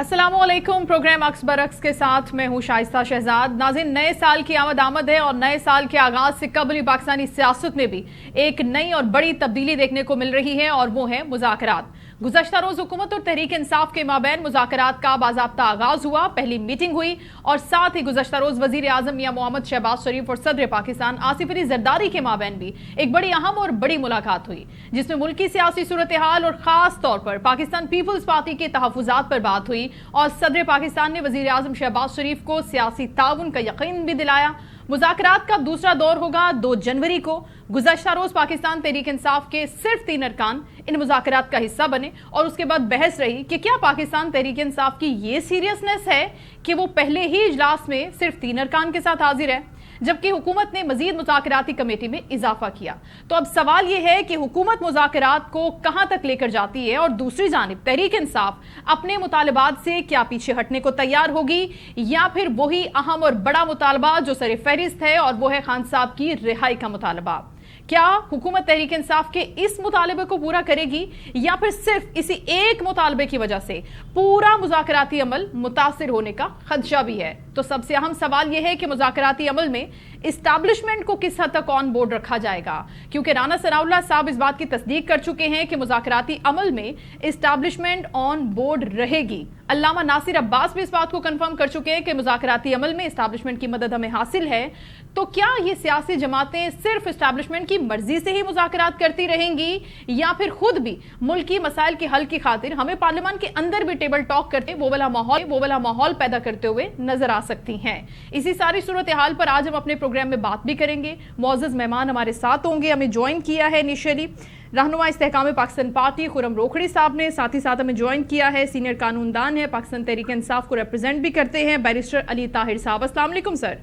अस्सलाम वालेकुम। प्रोग्राम अक्स बरक्स के साथ मैं हूँ शाइस्ता शहजाद। नाज़रीन, नए साल की आमद है और नए साल के आगाज से कबल ही पाकिस्तानी सियासत में भी एक नई और बड़ी तब्दीली देखने को मिल रही है और वो है मुज़ाकरात। गुज़श्ता रोज हुकूमत और तहरीक इंसाफ के माबैन मुज़ाकरात का बाज़ाब्ता आगाज हुआ, पहली मीटिंग हुई और साथ ही गुज़श्ता रोज वज़ीर आज़म मियां मोहम्मद शहबाज शरीफ और सदर पाकिस्तान आसिफ अली ज़रदारी के माबैन भी एक बड़ी अहम और बड़ी मुलाकात हुई, जिसमें मुल्क की सियासी सूरत हाल और ख़ास तौर पर पाकिस्तान पीपल्स पार्टी के तहफ़्फ़ुज़ात पर बात हुई और सदर पाकिस्तान ने वज़ीर आज़म शहबाज शरीफ को सियासी ताउन का यकीन भी दिलाया। मुज़ाकरात का दूसरा दौर होगा 2 जनवरी को। गुज़श्ता रोज पाकिस्तान तहरीक इंसाफ के सिर्फ 3 अरकान इन मुज़ाकरात का हिस्सा बने और उसके बाद बहस रही कि क्या पाकिस्तान तहरीक इंसाफ की ये सीरियसनेस है कि वो पहले ही इजलास में सिर्फ 3 अरकान के साथ हाजिर है, जबकि हुकूमत ने मजीद मुज़ाकराती कमेटी में इजाफा किया। तो अब सवाल यह है कि हुकूमत मुज़ाकरात को कहां तक लेकर जाती है और दूसरी जानिब तहरीक इंसाफ अपने मुतालबात से क्या पीछे हटने को तैयार होगी या फिर वही अहम और बड़ा मुतालबा जो सर फहरिस्त है और वो है खान साहब की रिहाई का मुतालबा। क्या हुकूमत तहरीक इंसाफ के इस मुतालबे को पूरा करेगी या फिर सिर्फ इसी एक मुतालबे की वजह से पूरा मुज़ाकराती अमल मुतासिर होने का खदशा भी है? तो सबसे अहम सवाल यह है कि मुज़ाकराती अमल में इस्टेब्लिशमेंट को किस हद तक ऑन बोर्ड रखा जाएगा, क्योंकि राना सनाउल्लाह साहब इस बात की तस्दीक कर चुके हैं कि मुज़ाकराती अमल में इस्टेब्लिशमेंट ऑन बोर्ड रहेगी। अल्लामा नासिर अब्बास भी इस बात को कंफर्म कर चुके हैं कि मुज़ाकराती अमल में इस्टेब्लिशमेंट की मदद हमें हासिल है। तो क्या ये सियासी जमातें सिर्फ इस्टेब्लिशमेंट की मर्जी से ही मुज़ाकरात करती रहेंगी या फिर खुद भी मुल्की मसाइल के हल की खातिर हमें पार्लियामान के अंदर भी टेबल टॉक करते वो वाला माहौल पैदा करते हुए नजर आ सकती हैं? इसी सारी सूरत हाल पर आज हम अपने प्रोग्राम में बात भी करेंगे। मुअज़्ज़ज़ मेहमान हमारे साथ होंगे। हमें ज्वाइन किया है इनिशियली रहनुमा इस्तेहकाम पाकिस्तान पार्टी खुर्रम रोखड़ी साहब ने, साथ ही साथ हमें ज्वाइन किया है सीनियर कानूनदान है, पाकिस्तान तहरीक इंसाफ को रिप्रेजेंट भी करते हैं, बैरिस्टर अली ताहिर साहब। अस्सलाम वालेकुम सर।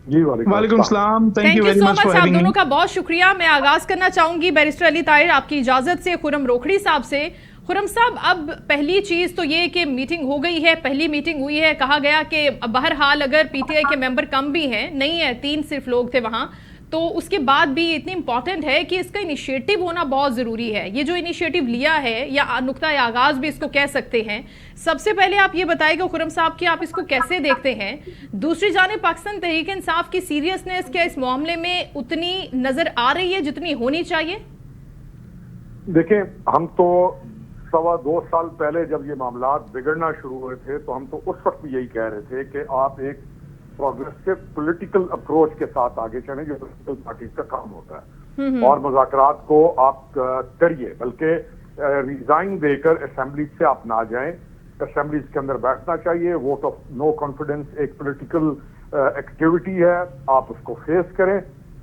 जी वालेकुम सलाम। Thank you so much. आप दोनों का बहुत शुक्रिया। मैं आगाज करना चाहूंगी बैरिस्टर अली ताहिर आपकी इजाजत से खुर्रम रोखड़ी साहब से। खुर्रम साहब, अब पहली चीज तो ये कि मीटिंग हो गई है, पहली मीटिंग हुई है, कहा गया कि बहरहाल अगर पीटीआई के मेंबर कम भी हैं, नहीं है 3 सिर्फ लोग थे वहां, तो उसके बाद भी इतनी इंपॉर्टेंट है कि इसका इनिशिएटिव होना बहुत ज़रूरी है। ये जो इनिशिएटिव लिया है या नुक्ता आगाज़ भी इसको कह सकते हैं, सबसे पहले आप ये बताइएगा खुर्रम साहब कि आप इसको कैसे देखते हैं। दूसरी जानिब पाकिस्तान तहरीक इंसाफ की सीरियसनेस क्या इस मामले में उतनी नज़र आ रही है जितनी होनी चाहिए? देखें, हम तो 2.25 साल पहले जब ये मामला बिगड़ना शुरू हुए थे तो हम तो उस वक्त भी यही कह रहे थे कि आप एक प्रोग्रेसिव पॉलिटिकल अप्रोच के साथ आगे चलें, जो पॉलिटिकल पार्टी का काम होता है, और मुज़ाकरात को आप करिए, बल्कि रिजाइन देकर असेंबली से आप ना जाएं। असेंबली के अंदर बैठना चाहिए। वोट ऑफ नो कॉन्फिडेंस एक पॉलिटिकल एक्टिविटी है, आप उसको फेस करें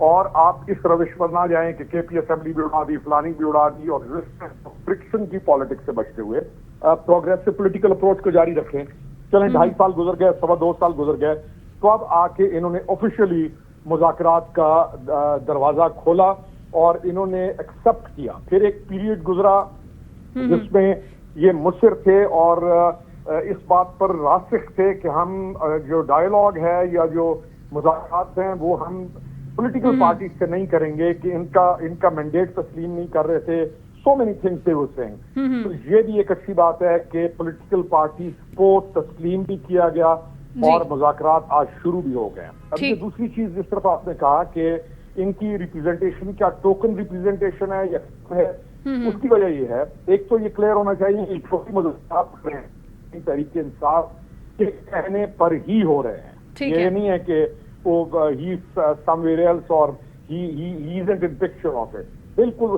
और आप इस रविश पर ना जाएं कि केपी असेंबली भी उड़ा दी, फलानी भी उड़ा दी, और फ्रिक्शन की पॉलिटिक्स से बचते हुए प्रोग्रेसिव पॉलिटिकल अप्रोच को जारी रखें। चलें 2.5 साल गुजर गए, 2.25 साल गुजर गए, तो अब आके इन्होंने ऑफिशियली मुज़ाकरात का दरवाजा खोला और इन्होंने एक्सेप्ट किया। फिर एक पीरियड गुजरा जिसमें ये मुसर थे और इस बात पर रासिख थे कि हम जो डायलॉग है या जो मुज़ाकरात हैं वो हम पॉलिटिकल पार्टी से नहीं करेंगे, कि इनका मैंडेट तस्लीम नहीं कर रहे थे। सो मेनी थिंग्स थे उस टाइम। तो ये भी एक अच्छी बात है कि पॉलिटिकल पार्टी को तस्लीम भी किया गया और मुज़ाकरात आज शुरू भी हो गए। अब ये दूसरी चीज जिस तरफ आपने कहा कि इनकी रिप्रेजेंटेशन क्या टोकन रिप्रेजेंटेशन है या है, उसकी वजह ये है, एक तो ये क्लियर होना चाहिए कि मुज़ाकरात तहरीक इंसाफ के कहने पर ही हो रहे हैं। ये नहीं है कि वो ही समवेयर एल्स और he isn't in picture of it, बिल्कुल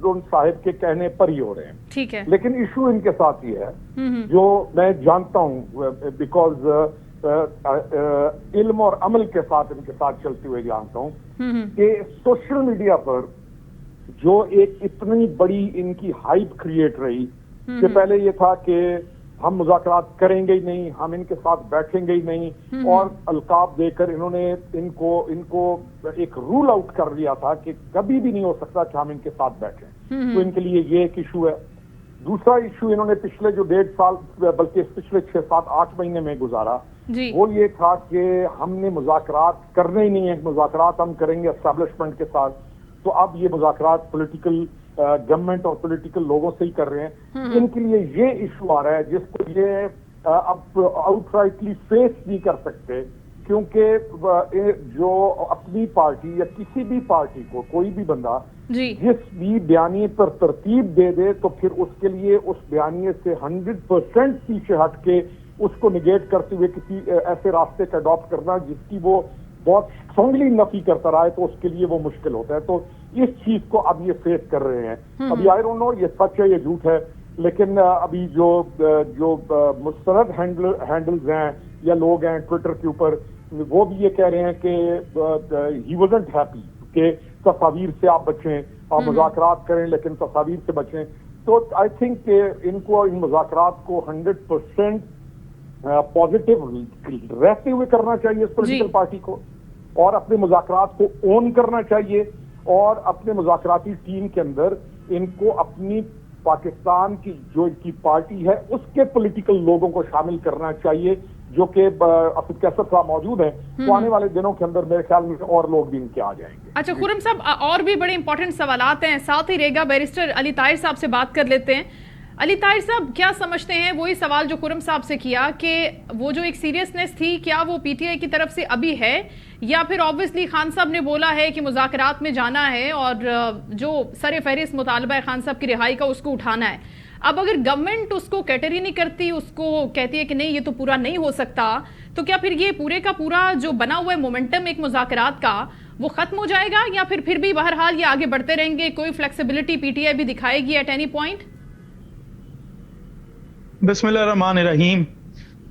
उन साहिब के कहने पर ही हो रहे हैं। ठीक है। लेकिन इशू इनके साथ ही है जो मैं जानता हूँ, बिकॉज इल्म और अमल के साथ इनके साथ चलते हुए जानता हूँ कि सोशल मीडिया पर जो एक इतनी बड़ी इनकी हाइप क्रिएट रही कि पहले ये था कि हम मुज़ाकरात करेंगे ही नहीं, हम इनके साथ बैठेंगे ही नहीं, और अलकाब देकर इन्होंने इनको एक रूल आउट कर दिया था कि कभी भी नहीं हो सकता कि हम इनके साथ बैठें। तो इनके लिए ये एक इशू है। दूसरा इशू इन्होंने पिछले जो 1.5 साल बल्कि पिछले 6, 7, 8 महीने में गुजारा, वो ये था कि हमने मुज़ाकरात करने ही नहीं है, मुज़ाकरात हम करेंगे एस्टेब्लिशमेंट के साथ। तो अब ये मुज़ाकरात पॉलिटिकल गवर्नमेंट और पॉलिटिकल लोगों से ही कर रहे हैं, इनके लिए ये इशू आ रहा है जिसको ये अब आउटराइटली फेस नहीं कर सकते, क्योंकि जो अपनी पार्टी या किसी भी पार्टी को कोई भी बंदा जिस भी बयानी पर तरतीब दे दे तो फिर उसके लिए उस बयानी से 100% पीछे हट के उसको निगेट करते हुए किसी ऐसे रास्ते का अडॉप्ट करना जिसकी वो बहुत स्ट्रांगली नफी करता रहा है, तो उसके लिए वो मुश्किल होता है। तो इस चीज को अब ये फेस कर रहे हैं। अभी आई डोंट नो ये सच है ये झूठ है, लेकिन अभी जो मुस्तरद हैंडल्स हैं या लोग हैं ट्विटर के ऊपर, वो भी ये कह रहे हैं कि ही वाज़न्ट हैप्पी कि तस्वीर से आप बचें, आप मुज़ाकरात करें लेकिन तस्वीर से बचें। तो आई थिंक कि इनको इन मुज़ाकरात को 100% पॉजिटिव रहते हुए करना चाहिए इस पॉलिटिकल पार्टी को, और अपने मुज़ाकरात को ओन करना चाहिए, और अपने मुज़ाकराती टीम के अंदर इनको अपनी पाकिस्तान की जो इनकी पार्टी है उसके पॉलिटिकल लोगों को शामिल करना चाहिए, जो कि असद कैसर साहब मौजूद हैं। तो आने वाले दिनों के अंदर मेरे ख्याल में और लोग भी इनके आ जाएंगे। अच्छा खुर्रम साहब, और भी बड़े इंपॉर्टेंट सवालात हैं, साथ ही रहेगा बैरिस्टर अली ताहिर साहब से बात कर लेते हैं। अली ताहिर साहब, क्या समझते हैं, वही सवाल जो खुर्रम साहब से किया कि वो जो एक सीरियसनेस थी, क्या वो पीटीआई की तरफ से अभी है, या फिर ऑब्वियसली खान साहब ने बोला है कि मुज़ाकरात में जाना है और जो सर फहरिस्त मुतालबा है खान साहब की रिहाई का उसको उठाना है। अब अगर गवर्नमेंट उसको कैटरी नहीं करती, उसको कहती है कि नहीं ये तो पूरा नहीं हो सकता, तो क्या फिर ये पूरे का पूरा जो बना हुआ है मोमेंटम एक मुज़ाकरात का वो खत्म हो जाएगा, या फिर भी बहरहाल ये आगे बढ़ते रहेंगे, कोई फ्लेक्सिबिलिटी पीटीआई भी दिखाएगी एट एनी पॉइंट? बिस्मिल्लाहिर्रहमानिर्रहीम।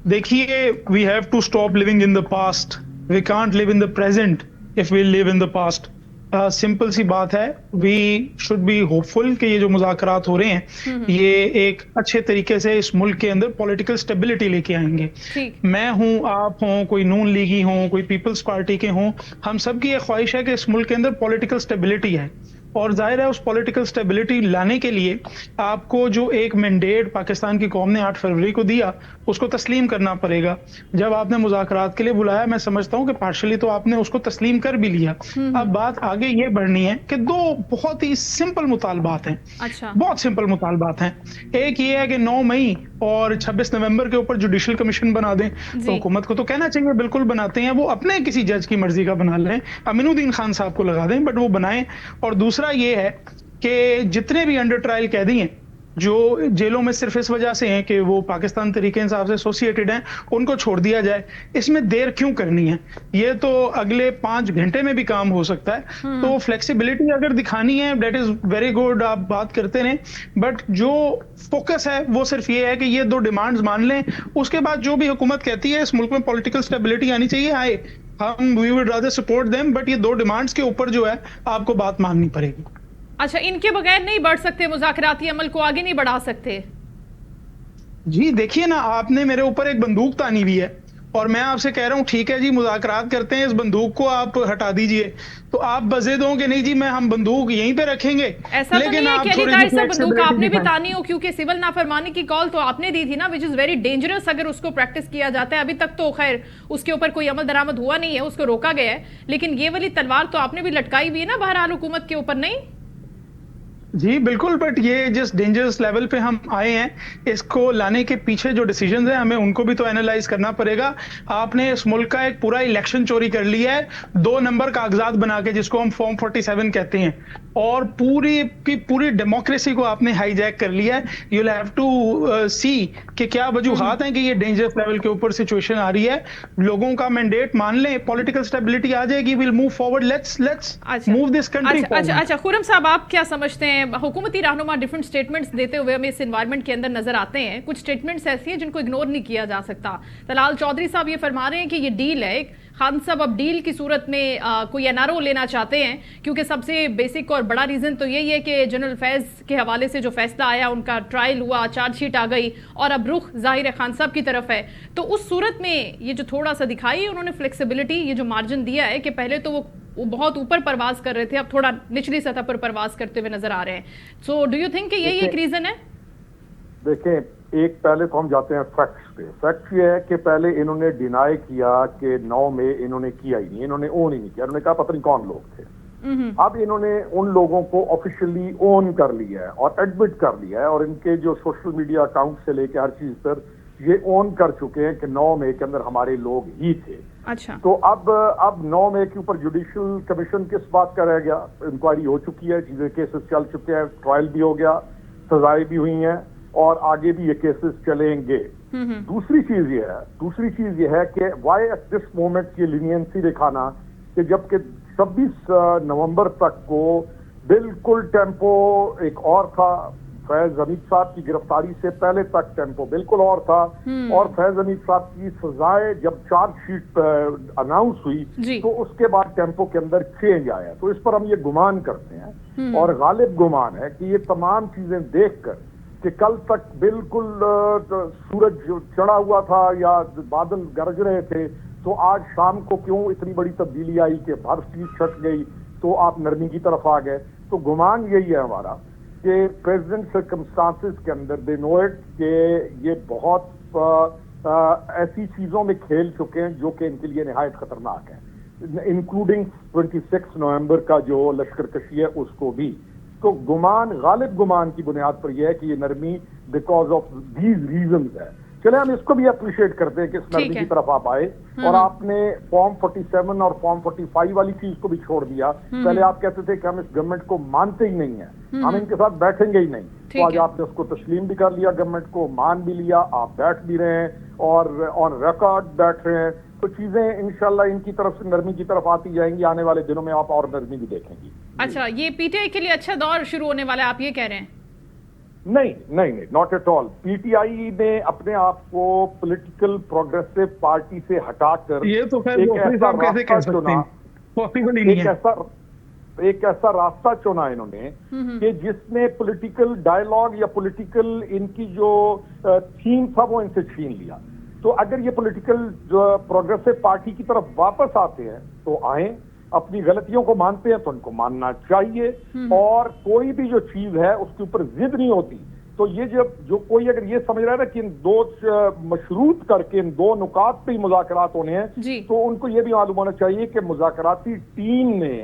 देखिए, we have to stop living in the past, we can't live in the present if we live in the past. Simple सी बात है, वी शुड बी होपफुल कि ये जो मुज़ाकरात हो रहे हैं ये एक अच्छे तरीके से इस मुल्क के अंदर पॉलिटिकल स्टेबिलिटी लेके आएंगे। मैं हूं, आप हों, कोई नून लीगी हों, कोई पीपल्स पार्टी के हों, हम सबकी ये ख्वाहिश है कि इस मुल्क के अंदर पॉलिटिकल स्टेबिलिटी है, और जाहिर है उस पॉलिटिकल स्टेबिलिटी लाने के लिए आपको जो एक मैंडेट पाकिस्तान की कौम ने 8 फरवरी को दिया उसको तस्लीम करना पड़ेगा। जब आपने मुज़ाकरात के लिए बुलाया, मैं समझता हूं कि पार्शली तो आपने उसको तस्लीम कर भी लिया। अब बात आगे ये बढ़नी है कि दो बहुत ही सिंपल मुतालबात हैं। बहुत सिंपल मुतालबात हैं। एक ये है कि 9 मई और 26 नवंबर के ऊपर जुडिशल कमीशन बना दें, तो हुकूमत को तो कहना चाहिए बिल्कुल बनाते हैं, वो अपने किसी जज की मर्जी का बना लें, अमीनुद्दीन खान साहब को लगा दें, बट वो बनाएं। और दूसरा ये है कि जितने भी अंडर ट्रायल कैदी हैं जो जेलों में सिर्फ इस वजह से हैं कि वो पाकिस्तान तरीके इंसाफ से एसोसिएटेड हैं, उनको छोड़ दिया जाए। इसमें देर क्यों करनी है? ये तो अगले 5 घंटे में भी काम हो सकता है। तो फ्लेक्सिबिलिटी अगर दिखानी है, दैट इज वेरी गुड, आप बात करते रहें, बट जो फोकस है वो सिर्फ ये है कि ये 2 डिमांड्स मान लें, उसके बाद जो भी हुकूमत कहती है इस मुल्क में पॉलिटिकल स्टेबिलिटी आनी चाहिए, आए, हम we would rather support them, but ये 2 डिमांड्स के ऊपर जो है आपको बात माननी पड़ेगी। अच्छा, इनके बगैर नहीं बढ़ सकते, मुज़ाकराती अमल को आगे नहीं बढ़ा सकते? जी देखिए ना, आपने मेरे ऊपर एक बंदूक तानी हुई है और मैं आपसे कह रहा हूँ ठीक है जी मुज़ाकरात करते हैं, इस बंदूक को आप हटा दीजिए, तो आप बजे दो कि नहीं जी मैं हम बंदूक यहीं पे रखेंगे। ऐसा तो नहीं है कि अली ताहिर साहब बंदूक आपने भी तानी हो, क्योंकि सिविल नाफरमानी की कॉल तो आपने दी थी ना, विच इज वेरी डेंजरस अगर उसको प्रैक्टिस किया जाता है। अभी तक तो खैर उसके ऊपर कोई अमल दरामद हुआ नहीं है, उसको रोका गया है, लेकिन ये वाली तलवार तो आपने भी लटकाई हुई है ना बहरहाल हुकूमत के ऊपर, नहीं? जी बिल्कुल, बट ये जिस डेंजरस लेवल पे हम आए हैं, इसको लाने के पीछे जो डिसीजंस हैं हमें उनको भी तो एनालाइज करना पड़ेगा। आपने इस मुल्क का एक पूरा इलेक्शन चोरी कर लिया है 2 नंबर कागजात बना के, जिसको हम फॉर्म 47 कहते हैं, और पूरी की पूरी डेमोक्रेसी को आपने हाईजैक कर लिया है। यू विल हैव टू सी कि क्या वजूहात हैं कि ये डेंजरस लेवल के ऊपर सिचुएशन आ रही है। लोगों का मैंडेट मान लें, पॉलिटिकल स्टेबिलिटी आ जाएगी, will move forward, let's move this country. अच्छा खुर्रम साहब, आप क्या समझते हैं? हुकूमती रहनुमा डिफरेंट स्टेटमेंट्स देते हुए हमें इस एनवायरनमेंट के अंदर नजर आते हैं। कुछ स्टेटमेंट्स ऐसी हैं जिनको इग्नोर नहीं किया जा सकता। तलाल चौधरी साहब ये फरमा रहे हैं कि ये डील है, खान साहब अब डील की सूरत में कोई एनआरओ लेना चाहते हैं, क्योंकि सबसे बेसिक और बड़ा रीजन तो यही है कि जनरल फैज के हवाले से जो फैसला आया, उनका ट्रायल हुआ, चार्जशीट आ गई और अब रुख जाहिर है खान साहब की तरफ है। तो उस सूरत में ये जो थोड़ा सा दिखाई उन्होंने फ्लेक्सिबिलिटी, ये जो मार्जिन दिया है कि पहले तो वो बहुत ऊपर परवाज कर रहे थे, अब थोड़ा निचली सतह पर परवाज करते हुए नजर आ रहे हैं। सो डू यू थिंक कि यही एक रीजन है? देखें, एक पहले तो हम जाते हैं फैक्ट्स पे। फैक्ट ये है कि पहले इन्होंने डिनाई किया कि 9 में इन्होंने किया ही नहीं, इन्होंने ओन ही नहीं किया, इन्होंने कहा पता नहीं कौन लोग थे। अब इन्होंने उन लोगों को ऑफिशियली ओन कर लिया है और एडमिट कर लिया है, और इनके जो सोशल मीडिया अकाउंट से लेकर हर चीज पर ये ओन कर चुके हैं कि 9 मई के अंदर हमारे लोग ही थे। अच्छा, तो अब 9 मई के ऊपर जुडिशियल कमीशन किस बात का रह गया? इंक्वायरी हो चुकी है, चीजें केसेस चल चुके हैं, ट्रायल भी हो गया, सजाएं भी हुई हैं और आगे भी ये केसेस चलेंगे। दूसरी चीज ये है कि वाई एट दिस मोमेंट ये लीनियंसी दिखाना कि जबकि 26 नवंबर तक को बिल्कुल टेम्पो एक और था, फैज हमीद साहब की गिरफ्तारी से पहले तक टेम्पो बिल्कुल और था, और फैज हमीद साहब की सजाएं जब चार्जशीट अनाउंस हुई तो उसके बाद टेम्पो के अंदर चेंज आया। तो इस पर हम ये गुमान करते हैं और गालिब गुमान है कि ये तमाम चीजें देखकर कि कल तक बिल्कुल सूरज चढ़ा हुआ था या बादल गरज रहे थे, तो आज शाम को क्यों इतनी बड़ी तब्दीली आई कि बर्फ चीज छट गई तो आप नरमी की तरफ आ गए। तो गुमान यही है हमारा कि प्रेजेंट सर्कमस्टांसेस के अंदर दे नो इट कि ये बहुत ऐसी चीजों में खेल चुके हैं जो कि इनके लिए निहायत खतरनाक है, इंक्लूडिंग 26 नवंबर का जो लश्कर कशी है उसको भी। तो गुमान, गालिब गुमान की बुनियाद पर यह है कि ये नरमी बिकॉज ऑफ दीज रीजंस है। चले हम इसको भी अप्रिशिएट करते हैं कि इस नरमी की तरफ आप आए, और आपने फॉर्म 47 और फॉर्म 45 वाली चीज को भी छोड़ दिया। पहले आप कहते थे कि हम इस गवर्नमेंट को मानते ही नहीं है, हम इनके साथ बैठेंगे ही नहीं, तो आज आपने उसको तस्लीम भी कर लिया, गवर्नमेंट को मान भी लिया, आप बैठ भी रहे हैं और ऑन रिकॉर्ड बैठ रहे हैं। तो चीजें इंशाल्लाह इनकी तरफ से नरमी की तरफ आती जाएंगी, आने वाले दिनों में आप और नरमी भी देखेंगी। अच्छा, ये पीटीआई के लिए अच्छा दौर शुरू होने वाला है, आप ये कह रहे हैं? नहीं, नॉट एट ऑल। पीटीआई ने अपने आप को पॉलिटिकल प्रोग्रेसिव पार्टी से हटाकर ये तो खैर कैसे कह सकते हैं, पॉसिबल ही नहीं है। एक ऐसा रास्ता चुना इन्होंने कि जिसने पॉलिटिकल डायलॉग या पॉलिटिकल इनकी जो थीम था वो इनसे छीन लिया। तो अगर ये पॉलिटिकल जो प्रोग्रेसिव पार्टी की तरफ वापस आते हैं तो आए, अपनी गलतियों को मानते हैं तो उनको मानना चाहिए, और कोई भी जो चीज है उसके ऊपर जिद नहीं होती। तो ये जो कोई अगर ये समझ रहा है ना कि इन दो मशरूत करके इन दो नुकात पे ही मुज़ाकरात होने हैं, तो उनको ये भी मालूम होना चाहिए कि मुज़ाकराती टीम ने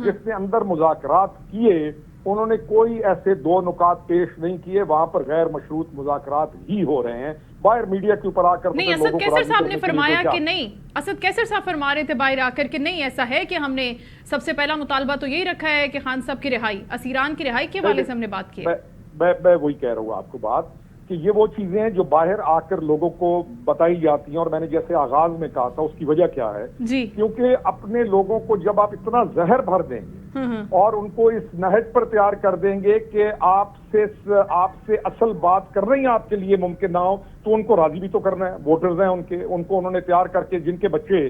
जिसने अंदर मुज़ाकरात किए उन्होंने कोई ऐसे दो नुकात पेश नहीं किए, वहां पर गैर मशरूत मुज़ाकरात ही हो रहे हैं। बाहर मीडिया के ऊपर आकर नहीं, असद कैसर साहब ने फरमाया कि नहीं, असद कैसर साहब फरमा रहे थे बाहर आकर कि नहीं, ऐसा है कि हमने सबसे पहला मुतालबा तो यही रखा है कि खान साहब की रिहाई, असीरान की रिहाई के हवाले से हमने बात की है। मैं वही कह रहा हूँ आपको बात कि ये वो चीजें हैं जो बाहर आकर लोगों को बताई जाती हैं, और मैंने जैसे आगाज में कहा था उसकी वजह क्या है जी, क्योंकि अपने लोगों को जब आप इतना जहर भर देंगे और उनको इस नहज पर तैयार कर देंगे कि आपसे असल बात कर रही हैं आपके लिए मुमकिन ना हो, तो उनको राजी भी तो करना है। वोटर्स हैं उनको उन्होंने तैयार करके, जिनके बच्चे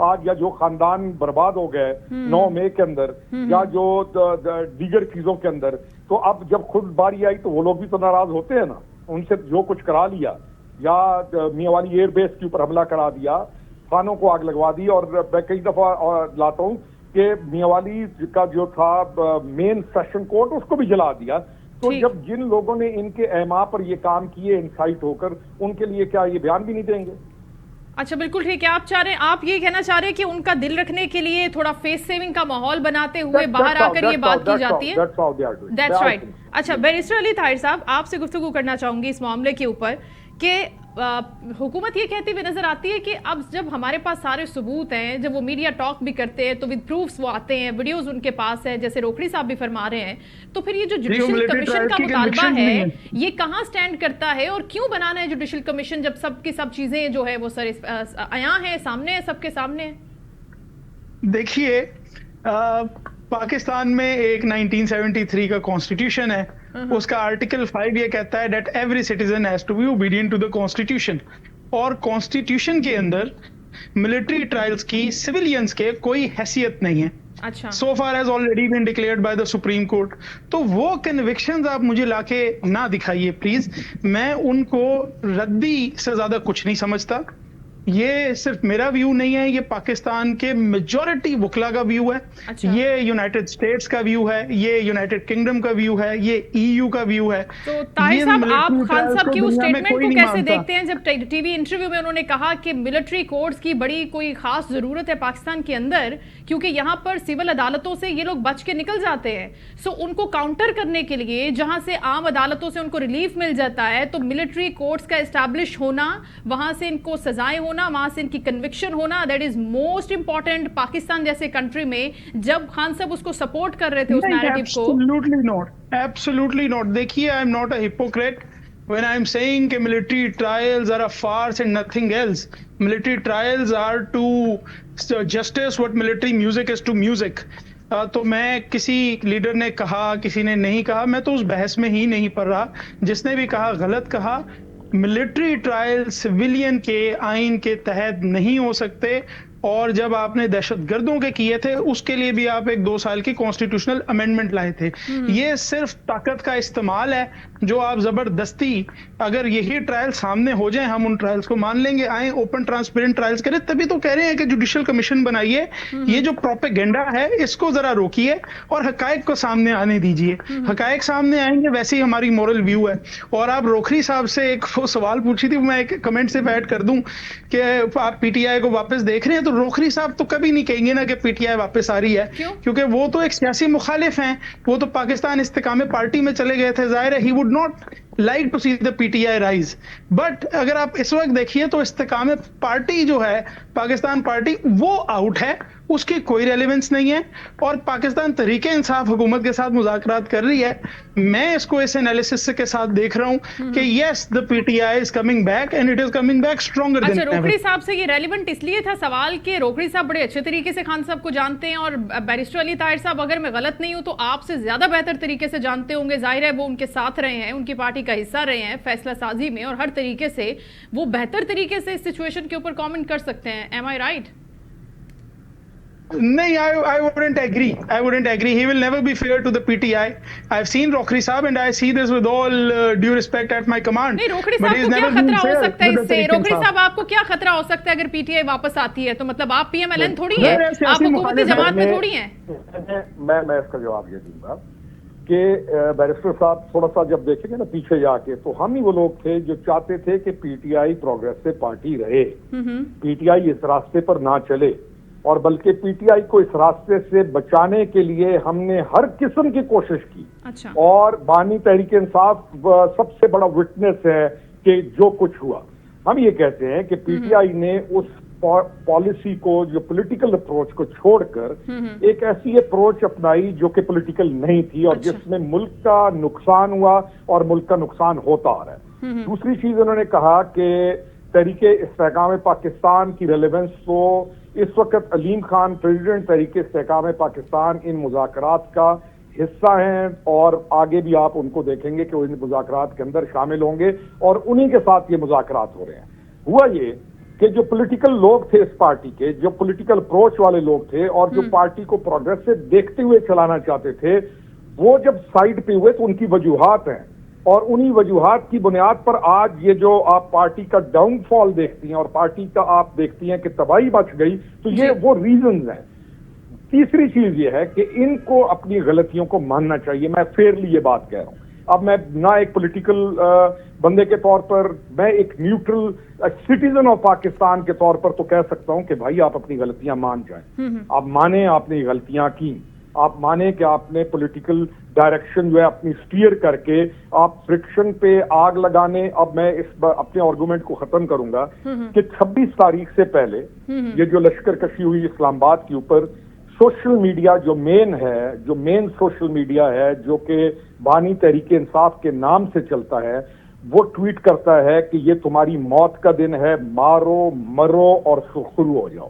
आज या जो खानदान बर्बाद हो गए 9 मई के अंदर या जो दीगर चीजों के अंदर, तो अब जब खुद बारी आई तो वो लोग भी तो नाराज होते हैं ना, उनसे जो कुछ करा लिया, या मियांवाली एयरबेस के ऊपर हमला करा दिया, थानों को आग लगवा दी, और मैं कई दफा लाता हूँ कि मियांवाली का जो था मेन सेशन कोर्ट उसको भी जला दिया। तो जब जिन लोगों ने इनके एमा पर ये काम किए इंसाइट होकर, उनके लिए क्या ये बयान भी नहीं देंगे? अच्छा, बिल्कुल ठीक है। आप ये कहना चाह रहे हैं कि उनका दिल रखने के लिए थोड़ा फेस सेविंग का माहौल बनाते हुए बाहर आकर ये बात की जाती है। That's right. अच्छा, बैरिस्टर अली ताहिर साहब, आपसे गुफ्तगू करना चाहूंगी इस मामले के ऊपर कि हुकूमत ये कहती हुई नजर आती है कि अब जब हमारे पास सारे सबूत हैं, जब वो मीडिया टॉक भी करते हैं तो विद प्रूफ्स वो आते हैं, वीडियोस उनके पास है, जैसे रोकड़ी साहब भी फरमा रहे हैं, तो फिर ये जो जुडिशियल कमीशन का मुतालबा है ये कहाँ स्टैंड करता है और क्यों बनाना है जुडिशियल कमीशन जब सबकी सब चीजें जो है वो आया है, सामने है, सबके सामने है? देखिए, पाकिस्तान में एक 1973 का कॉन्स्टिट्यूशन है, उसका आर्टिकल 5 ये कहता है that every citizen has to be obedient to the constitution, और कॉन्स्टिट्यूशन के अंदर मिलिट्री ट्रायल्स की सिविलियंस के कोई हैसियत नहीं है। अच्छा, so far has already been declared by the Supreme Court. तो वो कन्विक्शंस आप मुझे लाके ना दिखाइए प्लीज, मैं उनको रद्दी से ज्यादा कुछ नहीं समझता। یہ صرف میرا ویو نہیں ہے, یہ پاکستان کے میجورٹی وکلا کا ویو ہے, یہ یونائٹڈ اسٹیٹس کا ویو ہے, یہ یونائٹڈ کنگڈم کا ویو ہے, یہ EU کا ویو ہے. تو طاہر صاحب, آپ خان صاحب کی اس اسٹیٹمنٹ کو کیسے دیکھتے ہیں جب ٹی وی انٹرویو میں انہوں نے کہا کہ ملٹری کورٹس کی بڑی کوئی خاص ضرورت ہے پاکستان کے اندر, کیونکہ یہاں پر سول عدالتوں سے یہ لوگ بچ کے نکل جاتے ہیں, سو ان کو کاؤنٹر کرنے کے لیے جہاں سے عام عدالتوں سے ان کو ریلیف مل جاتا ہے, تو ملٹری کورٹس کا اسٹیبلش ہونا, وہاں سے ان کو سزائیں ہونا, وہاں سے ان کی کنوکشن ہونا, that is most important Pakistan جیسے کنٹری میں, جب خان صاحب اس کو سپورٹ کر رہے تھے اس نیریٹو کو. Absolutely not. دیکھیے, I am not a hypocrite when I am saying کہ military trials are a farce and nothing else. Military trials are to justice what military music is to music. تو میں کسی leader نے کہا, کسی نے نہیں کہا, میں تو اس بحث میں ہی نہیں پڑ رہا. جس نے بھی کہا غلط کہا. ملٹری ٹرائل سویلین کے آئین کے تحت نہیں ہو سکتے, اور جب آپ نے دہشت گردوں کے کیے تھے اس کے لیے بھی آپ ایک 2 سال کی کانسٹیٹیوشنل امینڈمنٹ لائے تھے. یہ صرف طاقت کا استعمال ہے جو آپ زبردستی, اگر یہی ٹرائل سامنے ہو جائیں ہم ان ٹرائلز کو مان لیں گے, آئیں اوپن ٹرانسپیرنٹ ٹرائلز کریں. تبھی تو کہہ رہے ہیں کہ جوڈیشل کمیشن بنائیے, یہ جو پروپیگنڈا ہے اس کو ذرا روکیے اور حقائق کو سامنے آنے دیجیے. حقائق سامنے آئیں گے, ویسے ہی ہماری مورل ویو ہے. اور آپ روکھری صاحب سے ایک سوال پوچھی تھی, میں ایک کمنٹ سے ایڈ کر دوں کہ آپ پی ٹی آئی کو واپس دیکھ رہے ہیں, تو روکھری صاحب تو کبھی نہیں کہیں گے نا کہ پی ٹی آئی واپس آ رہی ہے, کیونکہ وہ تو ایک سیاسی مخالف ہیں. وہ تو پاکستان استحکام پارٹی میں چلے گئے تھے. ظاہر ہے he would not like to see the P T I rise. But اگر آپ اس وقت دیکھیے تو استحکام پارٹی جو ہے, پاکستان پارٹی, وہ آؤٹ ہے, اس کی کوئی ریلیونس نہیں ہے. اور پاکستان تحریک انصاف حکومت کے ساتھ مذاکرات کر رہی ہے. میں اس کو اس انالیسس کے ساتھ دیکھ رہا ہوں کہ yes the P T I is coming back and it is coming back stronger than ever. Rokhri صاحب سے یہ ریلیونٹ اس لیے تھا سوال کہ روکھری صاحب بڑے اچھے طریقے سے خان صاحب کو جانتے ہیں, اور بیرسٹر علی طاہر صاحب, اگر میں غلط نہیں ہوں تو آپ سے زیادہ بہتر طریقے سے جانتے ہوں گے. ظاہر ہے وہ ان کے ساتھ رہے ہیں, ان کی پارٹی کا حصہ رہے ہیں فیصلہ سازی میں, اور ہر طریقے سے وہ بہتر طریقے سے اس سچویشن کے اوپر کامنٹ کر سکتے ہیں. Am I right? نہیں, I wouldn't agree. I wouldn't agree. He will never be fair to the PTI. I've seen Rokhri Saab and I see this with all due respect at my command. نہیں, روکھری صاحب کو کیا خطرہ ہو سکتا ہے اس سے؟ روکھری صاحب آپ کو کیا خطرہ ہو سکتا ہے اگر پی ٹی آئی واپس آتی ہے تو؟ مطلب آپ پی ایم ایل این تھوڑی ہیں, آپ حکومتی جماعت میں تھوڑی ہیں. میں اس کا جواب یہ دوں گا کہ بیرسٹر صاحب تھوڑا سا جب دیکھیں گے نا پیچھے جا کے, تو ہم ہی وہ لوگ تھے جو چاہتے تھے کہ پی ٹی آئی پروگریسو پارٹی رہے, پی ٹی آئی اس راستے پر نہ چلے, اور بلکہ پی ٹی آئی کو اس راستے سے بچانے کے لیے ہم نے ہر قسم کی کوشش کی. اور بانی تحریک انصاف سب سے بڑا وٹنس ہے کہ جو کچھ ہوا. ہم یہ کہتے ہیں کہ پی ٹی آئی نے اس پالیسی کو, جو پولیٹیکل اپروچ کو چھوڑ کر ایک ایسی اپروچ اپنائی جو کہ پولیٹیکل نہیں تھی, اور جس میں ملک کا نقصان ہوا اور ملک کا نقصان ہوتا آ رہا ہے. دوسری چیز انہوں نے کہا کہ تحریک استحکام پاکستان کی ریلیونس تو اس وقت علیم خان پریزیڈنٹ تحریک استحکام پاکستان ان مذاکرات کا حصہ ہیں, اور آگے بھی آپ ان کو دیکھیں گے کہ وہ ان مذاکرات کے اندر شامل ہوں گے, اور انہی کے ساتھ یہ مذاکرات ہو رہے ہیں. ہوا یہ کہ جو پولیٹیکل لوگ تھے اس پارٹی کے, جو پولیٹیکل اپروچ والے لوگ تھے, اور جو پارٹی کو پروگریس سے دیکھتے ہوئے چلانا چاہتے تھے, وہ جب سائڈ پہ ہوئے تو ان کی وجوہات ہیں, اور انہی وجوہات کی بنیاد پر آج یہ جو آپ پارٹی کا ڈاؤن فال دیکھتی ہیں اور پارٹی کا آپ دیکھتی ہیں کہ تباہی مچ گئی, تو یہ وہ ریزنز ہیں. تیسری چیز یہ ہے کہ ان کو اپنی غلطیوں کو ماننا چاہیے. میں فیئرلی یہ بات کہہ رہا ہوں. اب میں نہ ایک پولیٹیکل بندے کے طور پر, میں ایک نیوٹرل سٹیزن آف پاکستان کے طور پر تو کہہ سکتا ہوں کہ بھائی آپ اپنی غلطیاں مان جائیں. آپ مانیں آپ نے غلطیاں کی, آپ مانیں کہ آپ نے پولیٹیکل ڈائریکشن جو ہے اپنی سٹیئر کر کے آپ فرکشن پہ آگ لگانے. اب میں اس اپنے آرگومنٹ کو ختم کروں گا کہ 26 تاریخ سے پہلے یہ جو لشکر کشی ہوئی اسلام آباد کے اوپر, سوشل میڈیا جو مین سوشل میڈیا ہے, جو کہ بانی تحریک انصاف کے نام سے چلتا ہے, وہ ٹویٹ کرتا ہے کہ یہ تمہاری موت کا دن ہے, مارو مرو اور سرخرو ہو جاؤ.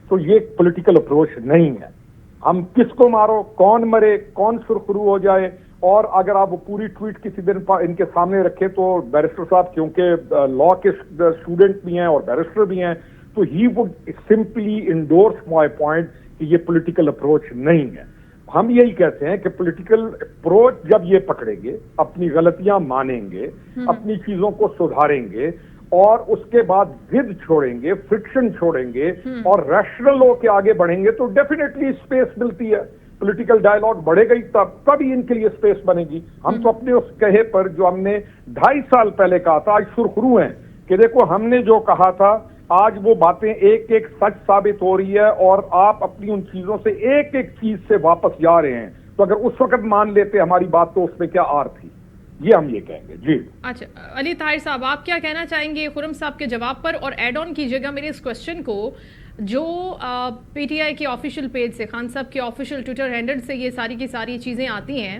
تو یہ پولیٹیکل اپروچ نہیں ہے. ہم کس کو مارو, کون مرے, کون سرخرو ہو جائے. اور اگر آپ وہ پوری ٹویٹ کسی دن ان کے سامنے رکھیں تو بیرسٹر صاحب کیونکہ لا کے اسٹوڈنٹ بھی ہیں اور بیرسٹر بھی ہیں, تو he would simply endorse my point کہ یہ پولیٹیکل اپروچ نہیں ہے. ہم یہی کہتے ہیں کہ پولیٹیکل اپروچ جب یہ پکڑیں گے, اپنی غلطیاں مانیں گے, اپنی چیزوں کو سدھاریں گے, اور اس کے بعد ضد چھوڑیں گے, فرکشن چھوڑیں گے اور ریشنل ہو کے آگے بڑھیں گے تو ڈیفینیٹلی اسپیس ملتی ہے, پولیٹیکل ڈائیلاگ بڑھے گئی, تبھی ان کے لیے اسپیس بنے گی. ہم تو اپنے اس کہے پر جو ہم نے 2.5 سال پہلے کہا تھا, آج سرخرو ہیں کہ دیکھو ہم نے جو کہا تھا آج وہ باتیں ایک ایک سچ ثابت ہو رہی ہے, اور آپ اپنی ان چیزوں سے ایک ایک چیز سے واپس جا رہے ہیں. تو اگر اس وقت مان لیتے ہماری بات تو اس میں کیا آر تھی, یہ ہم یہ کہیں گے. جی اچھا علی طاہر صاحب, آپ کیا کہنا چاہیں گے خرم صاحب کے جواب پر, اور ایڈ آن کیجیے گا میرے اس کوشچن کو جو پی ٹی آئی کے آفیشیل پیج سے, خان صاحب کے آفیشیل ٹویٹر ہینڈل سے یہ ساری کی ساری چیزیں آتی ہیں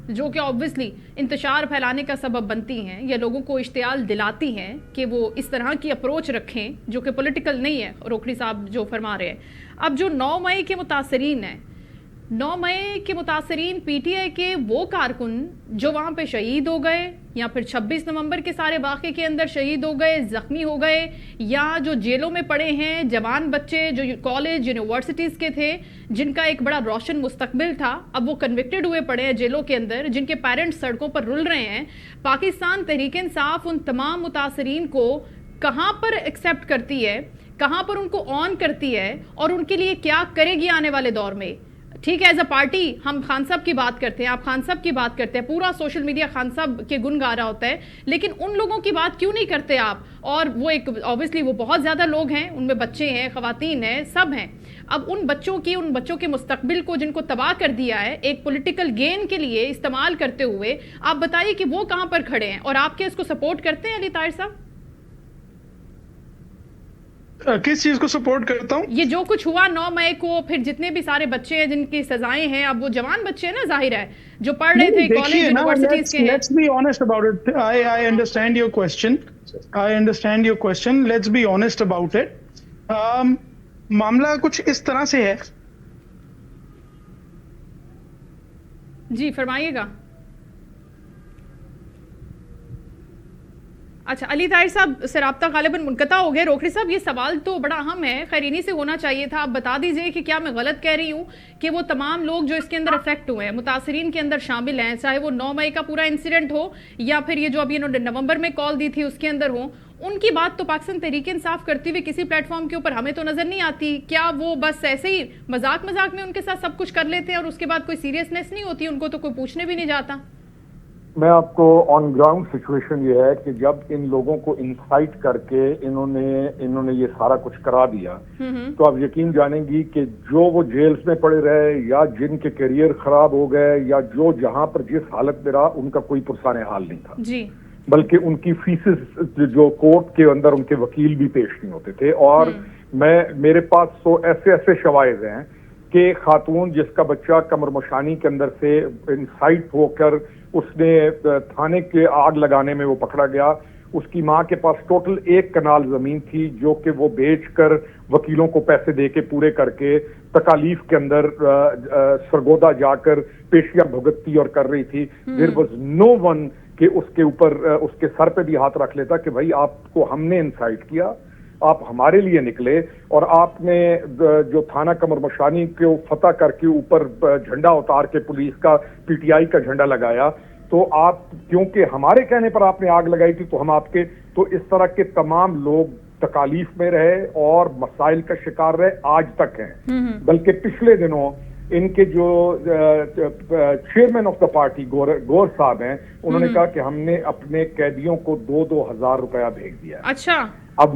جو کہ آبویسلی انتشار پھیلانے کا سبب بنتی ہیں یا لوگوں کو اشتعال دلاتی ہیں کہ وہ اس طرح کی اپروچ رکھیں جو کہ پولیٹیکل نہیں ہے, روکھڑی صاحب جو فرما رہے ہیں. اب جو 9 مئی کے متاثرین ہیں, 9 مئی کے متاثرین پی ٹی آئی کے وہ کارکن جو وہاں پہ شہید ہو گئے, یا پھر 26 نومبر کے سارے واقعے کے اندر شہید ہو گئے, زخمی ہو گئے, یا جو جیلوں میں پڑے ہیں جوان بچے جو کالج یونیورسٹیز کے تھے جن کا ایک بڑا روشن مستقبل تھا, اب وہ کنوکٹڈ ہوئے پڑے ہیں جیلوں کے اندر, جن کے پیرنٹس سڑکوں پر رل رہے ہیں. پاکستان تحریک انصاف ان تمام متاثرین کو کہاں پر ایکسیپٹ کرتی ہے, کہاں پر ان کو آن کرتی ہے, اور ان کے لیے کیا کرے گی آنے والے دور میں؟ ٹھیک ہے, ایز اے پارٹی ہم خان صاحب کی بات کرتے ہیں, آپ خان صاحب کی بات کرتے ہیں, پورا سوشل میڈیا خان صاحب کے گن گا رہا ہوتا ہے, لیکن ان لوگوں کی بات کیوں نہیں کرتے آپ؟ اور وہ ایک اوبیسلی وہ بہت زیادہ لوگ ہیں, ان میں بچے ہیں, خواتین ہیں, سب ہیں. اب ان بچوں کے مستقبل کو جن کو تباہ کر دیا ہے ایک پولیٹیکل گین کے لیے استعمال کرتے ہوئے, آپ بتائیے کہ وہ کہاں پر کھڑے ہیں, اور آپ کیا اس کو سپورٹ کرتے ہیں علی طاہر صاحب؟ کس چیز کو سپورٹ کرتا ہوں؟ یہ جو کچھ ہوا 9 مئی کو, پھر جتنے بھی سارے بچے ہیں جن کی سزائیں ہیں, اب وہ جوان بچے ہیں نا, ظاہر ہے جو پڑھ رہے تھے کالج یونیورسٹیز کے ہیں. Let's be honest about it. I understand your question. Let's be honest about it. معاملہ کچھ اس طرح سے ہے. جی فرمائیے گا. اچھا علی طاہر صاحب سے رابطہ غالباً منقطع ہو گیا. روکھڑی صاحب یہ سوال تو بڑا اہم ہے, خیر انہی سے ہونا چاہیے تھا. آپ بتا دیجئے کہ کیا میں غلط کہہ رہی ہوں کہ وہ تمام لوگ جو اس کے اندر افیکٹ ہوئے ہیں, متاثرین کے اندر شامل ہیں, چاہے وہ 9 مئی کا پورا انسیڈنٹ ہو یا پھر یہ جو ابھی انہوں نے نومبر میں کال دی تھی اس کے اندر ہوں, ان کی بات تو پاکستان تحریک انصاف کرتی ہوئی کسی پلیٹ فارم کے اوپر ہمیں تو نظر نہیں آتی. کیا وہ بس ایسے ہی مذاق میں ان کے ساتھ سب کچھ کر لیتے ہیں اور اس کے بعد کوئی سیریسنیس نہیں ہوتی, ان کو تو کوئی پوچھنے بھی نہیں جاتا؟ میں آپ کو آن گراؤنڈ سچویشن یہ ہے کہ جب ان لوگوں کو انسائٹ کر کے انہوں نے یہ سارا کچھ کرا دیا, تو آپ یقین جانیں گی کہ جو وہ جیلز میں پڑے رہے یا جن کے کیریئر خراب ہو گئے یا جو جہاں پر جس حالت میں رہا, ان کا کوئی پرسان حال نہیں تھا جی, بلکہ ان کی فیسز جو کورٹ کے اندر ان کے وکیل بھی پیش نہیں ہوتے تھے. اور میرے پاس تو ایسے شواہد ہیں کہ خاتون جس کا بچہ کمر مشانی کے اندر سے انسائٹ ہو کر اس نے تھانے کے آگ لگانے میں وہ پکڑا گیا, اس کی ماں کے پاس ٹوٹل 1 کنال زمین تھی جو کہ وہ بیچ کر وکیلوں کو پیسے دے کے پورے کر کے تکالیف کے اندر سرگودا جا کر پیشیاں بھگتتی اور کر رہی تھی. دیر واز نو ون کہ اس کے اوپر اس کے سر پہ بھی ہاتھ رکھ لیتا کہ بھائی آپ کو ہم نے انسائٹ کیا, آپ ہمارے لیے نکلے, اور آپ نے جو تھانہ کمر مشانی کو فتح کر کے اوپر جھنڈا اتار کے پولیس کا پی ٹی آئی کا جھنڈا لگایا, تو آپ کیونکہ ہمارے کہنے پر آپ نے آگ لگائی تھی تو ہم آپ کے, تو اس طرح کے تمام لوگ تکالیف میں رہے اور مسائل کا شکار رہے, آج تک ہیں. بلکہ پچھلے دنوں ان کے جو چیئرمین آف دا پارٹی گور صاحب ہیں, انہوں نے کہا کہ ہم نے اپنے قیدیوں کو 2,000 روپیہ بھیج دیا. اچھا, اب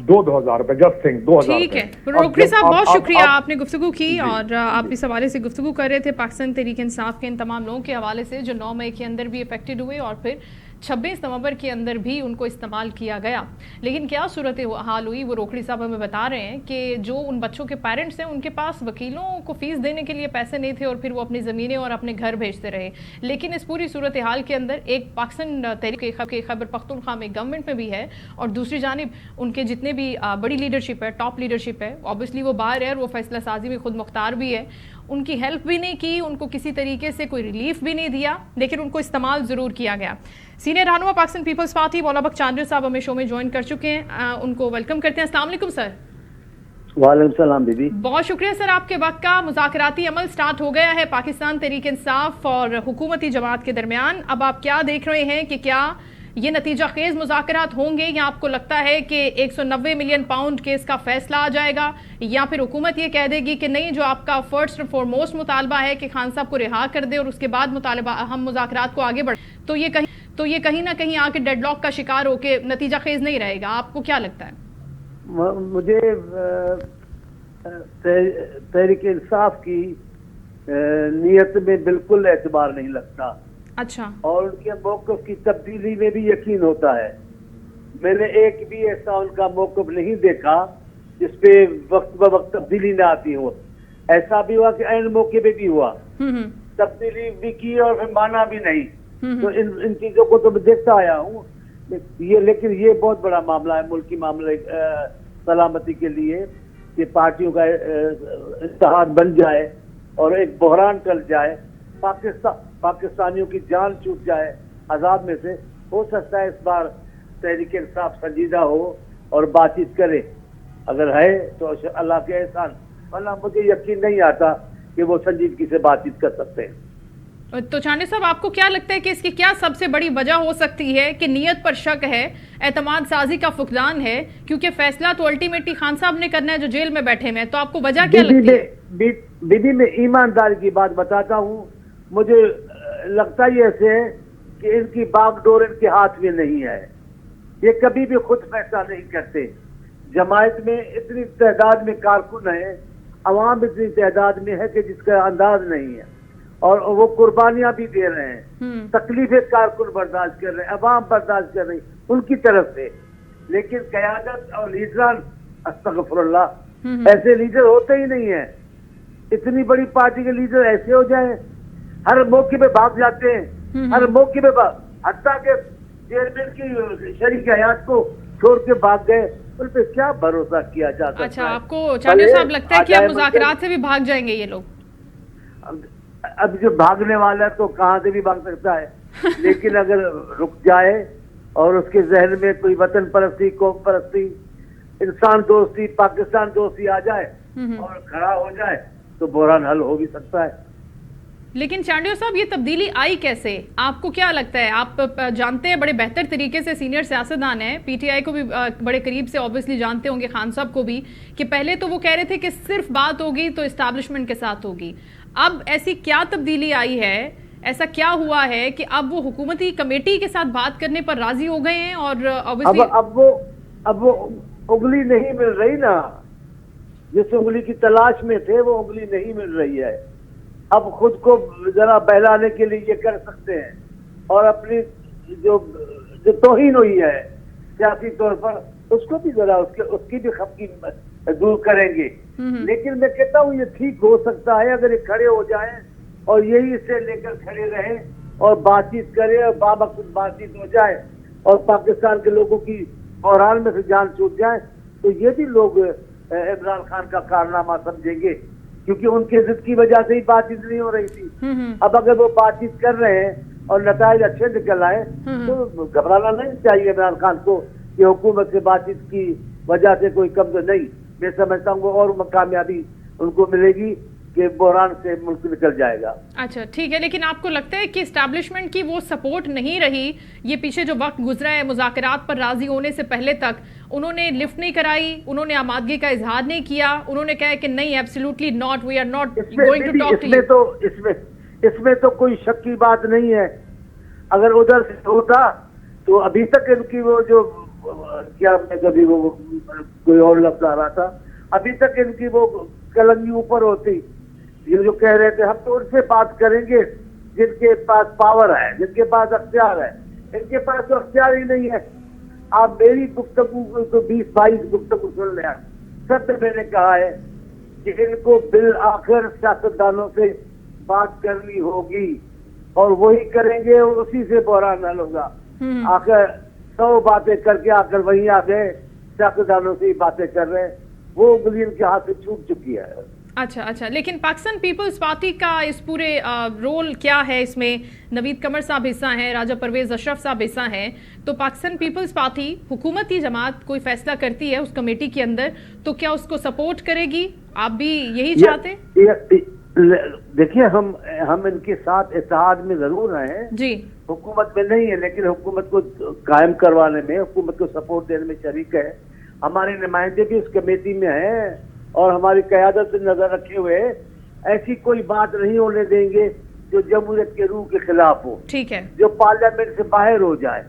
2,000 روپے, جسٹ تھنک 2,000. ٹھیک ہے روکھڑی صاحب, بہت شکریہ, آپ نے گفتگو کی اور آپ اس حوالے سے گفتگو کر رہے تھے پاکستان تحریک انصاف کے ان تمام لوگوں کے حوالے سے جو 9 مئی کے اندر بھی افیکٹڈ ہوئے اور پھر 26 نومبر کے اندر بھی ان کو استعمال کیا گیا. لیکن کیا صورت حال ہوئی وہ روکھڑی صاحب ہمیں بتا رہے ہیں کہ جو ان بچوں کے پیرنٹس ہیں ان کے پاس وکیلوں کو فیس دینے کے لیے پیسے نہیں تھے اور پھر وہ اپنی زمینیں اور اپنے گھر بھیجتے رہے. لیکن اس پوری صورت حال کے اندر ایک پاکستان تحریک کے خیبر پختونخوا میں گورنمنٹ میں بھی ہے اور دوسری جانب ان کے جتنے بھی بڑی لیڈرشپ ہے, ٹاپ لیڈرشپ ہے, اوبیسلی وہ باہر ہے اور وہ فیصلہ سازی میں خود مختار بھی ہے, ان کی ہیلپ بھی نہیں کی, ان کو کسی طریقے سے کوئی ریلیف بھی نہیں دیا, لیکن ان کو استعمال ضرور کیا گیا. سینئر رہنما پاکستان پیپلز پارٹی مولا بخش چاندری صاحب ہمیں شو میں جوائن کر چکے ہیں, ان کو ویلکم کرتے ہیں. السلام علیکم سر. وعلیکم السلام بی بی. بہت شکریہ سر آپ کے وقت کا. مذاکراتی عمل سٹارٹ ہو گیا ہے پاکستان تحریک انصاف اور حکومتی جماعت کے درمیان. اب آپ کیا دیکھ رہے ہیں کہ کیا یہ نتیجہ خیز مذاکرات ہوں گے یا آپ کو لگتا ہے کہ 190 ملین پاؤنڈ کیس کا فیصلہ آ جائے گا، یا پھر حکومت یہ کہہ دے گی کہ نہیں، جو آپ کا فرسٹ فور موسٹ مطالبہ ہے کہ خان صاحب کو رہا کر دے اور اس کے بعد ہم مذاکرات کو آگے بڑھیں، تو یہ کہیں نہ کہیں آ کے ڈیڈ لاک کا شکار ہو کے نتیجہ خیز نہیں رہے گا؟ آپ کو کیا لگتا ہے؟ مجھے تحریک انصاف کی نیت میں بالکل اعتبار نہیں لگتا، اچھا، اور ان کے موقف کی تبدیلی میں بھی یقین ہوتا ہے۔ میں نے ایک بھی ایسا ان کا موقف نہیں دیکھا جس پہ وقت بہ وقت تبدیلی نہ آتی ہو۔ ایسا بھی ہوا کہ عین موقع پہ بھی ہوا، تبدیلی بھی کی اور پھر مانا بھی نہیں۔ تو ان چیزوں کو تو میں دیکھتا آیا ہوں، لیکن یہ بہت بڑا معاملہ ہے، ملکی معاملہ سلامتی کے لیے، کہ پارٹیوں کا اتحاد بن جائے اور ایک بحران ٹل جائے، پاکستانیوں کی جان چھوٹ جائے عذاب میں سے۔ ہو سکتا ہے اس بار تحریک انصاف سنجیدہ ہو اور بات چیت کرے، اگر ہے تو اللہ کے احسان، ورنہ مجھے یقین نہیں آتا کہ وہ سنجیدگی سے بات چیت کر سکتے ہیں۔ تو چانڈے صاحب، آپ کو کیا لگتا ہے کہ اس کی کیا سب سے بڑی وجہ ہو سکتی ہے کہ نیت پر شک ہے، اعتماد سازی کا فقدان ہے؟ کیونکہ فیصلہ تو الٹیمیٹلی خان صاحب نے کرنا ہے جو جیل میں بیٹھے ہیں، تو آپ کو وجہ کیا لگتی ہے؟ بیبی میں ایمانداری کی بات بتاتا ہوں، مجھے لگتا ہی ایسے ہے کہ ان کی باغ ڈور ان کے ہاتھ میں نہیں ہے، یہ کبھی بھی خود فیصلہ نہیں کرتے۔ جماعت میں اتنی تعداد میں کارکن ہیں، عوام اتنی تعداد میں ہے کہ جس کا انداز نہیں ہے، اور وہ قربانیاں بھی دے رہے ہیں، تکلیفیں کارکن برداشت کر رہے ہیں، عوام برداشت کر رہی ان کی طرف سے، لیکن قیادت اور لیڈران، استغفر اللہ، ایسے لیڈر ہوتے ہی نہیں ہیں۔ اتنی بڑی پارٹی کے لیڈر ایسے ہو جائیں، ہر موقع پہ بھاگ جاتے ہیں، ہر موقع پہ حتیٰ کہ چیئرمین کی شریک حیات کو چھوڑ کے بھاگ گئے، ان پہ کیا بھروسہ کیا جا سکتا ہے؟ اچھا، آپ کو چانڈے صاحب لگتا ہے کہ اب مذاکرات سے بھی بھاگ جائیں گے یہ لوگ؟ اب جو بھاگنے والا ہے تو کہاں سے بھی بھاگ سکتا ہے، لیکن اگر رک جائے اور اس کے ذہن میں کوئی وطن پرستی، قوم پرستی، انسان دوستی، پاکستان دوستی آ جائے اور کھڑا ہو جائے تو بحران حل ہو بھی سکتا ہے۔ لیکن چانڈیو صاحب، یہ تبدیلی آئی کیسے؟ آپ کو کیا لگتا ہے؟ آپ جانتے ہیں بڑے بہتر طریقے سے، سینئر سیاستدان ہیں، پی ٹی آئی کو بھی بڑے قریب سے اوبویسلی جانتے ہوں گے، خان صاحب کو بھی، کہ پہلے تو وہ کہہ رہے تھے کہ صرف بات ہوگی تو اسٹیبلشمنٹ کے ساتھ ہوگی۔ اب ایسی کیا تبدیلی آئی ہے، ایسا کیا ہوا ہے کہ اب وہ حکومتی کمیٹی کے ساتھ بات کرنے پر راضی ہو گئے ہیں؟ اور اب وہ انگلی نہیں مل رہی نا، جس انگلی کی تلاش میں تھے وہ انگلی نہیں مل رہی ہے۔ اب خود کو ذرا بہلانے کے لیے یہ کر سکتے ہیں، اور اپنی جو توہین ہوئی ہے سیاسی طور پر اس کو بھی ذرا اس کی بھی خفگی دور کریں گے۔ لیکن میں کہتا ہوں یہ ٹھیک ہو سکتا ہے اگر یہ کھڑے ہو جائیں اور یہی سے لے کر کھڑے رہیں اور بات چیت کرے اور بامقصد بات چیت ہو جائے اور پاکستان کے لوگوں کی بحران میں سے جان چھوٹ جائے، تو یہ بھی لوگ عمران خان کا کارنامہ سمجھیں گے، کیونکہ ان کے ضد کی وجہ سے ہی بات چیت نہیں ہو رہی تھی۔ اب اگر وہ بات چیت کر رہے ہیں اور نتائج اچھے نکل آئے تو گھبرانا نہیں چاہیے عمران خان کو کہ حکومت سے بات چیت کی وجہ سے کوئی کمزور نہیں۔ میں سمجھتا ہوں اور کامیابی ان کو ملے گی کہ بحران سے ملک نکل جائے گا۔ اچھا ٹھیک ہے، لیکن آپ کو لگتا ہے کہ اسٹیبلشمنٹ کی وہ سپورٹ نہیں رہی؟ یہ پیچھے جو وقت گزرا ہے مذاکرات پر راضی ہونے سے پہلے تک، انہوں نے لفٹ نہیں کرائی، انہوں نے آمادگی کا اظہار نہیں کیا، انہوں نے کہا کہ نہیں، absolutely not, we are not going to talk to you. اس میں تو کوئی شک کی بات نہیں ہے، اگر ادھر سے ہوتا تو ابھی تک ان کی وہ جو کیا میں کبھی وہ کوئی اور لفظ آ رہا تھا، ابھی تک ان کی وہ کلنگی اوپر ہوتی۔ یہ جو کہہ رہے تھے ہم تو ان سے بات کریں گے جن کے پاس پاور ہے، جن کے پاس اختیار ہے، ان کے پاس تو اختیار ہی نہیں ہے۔ آپ میری گفتگو کو 20-22 گفتگو سن لیں، سب میں نے کہا ہے کہ ان کو بالآخر سیاستدانوں سے بات کرنی ہوگی اور وہی کریں گے اور اسی سے بحران حل ہوگا۔ آخر 100 باتیں کر کے آ کر وہیں آ گئے، سیاستدانوں سے ہی باتیں کر رہے ہیں، وہ انگلی ان کے ہاتھ سے چھوٹ چکی ہے۔ اچھا، لیکن پاکستان پیپلز پارٹی کا اس پورے رول کیا ہے؟ اس میں نوید قمر صاحب حصہ ہیں، راجہ پرویز اشرف صاحب حصہ ہیں، تو پاکستان پیپلز پارٹی حکومتی جماعت کوئی فیصلہ کرتی ہے اس کمیٹی کے اندر تو کیا اس کو سپورٹ کرے گی؟ آپ بھی یہی چاہتے؟ دیکھیے ہم ان کے ساتھ اتحاد میں ضرور ہیں جی، हुकूमत में नहीं है, लेकिन हुकूमत को कायम करवाने में, हुकूमत को सपोर्ट देने में शरीक है। हमारे नुमाइंदे भी उस कमेटी में हैं और हमारी क़यादत से नजर रखे हुए ऐसी कोई बात नहीं होने देंगे जो जमहूरियत के रूह के खिलाफ हो, ठीक है, जो पार्लियामेंट से बाहर हो जाए,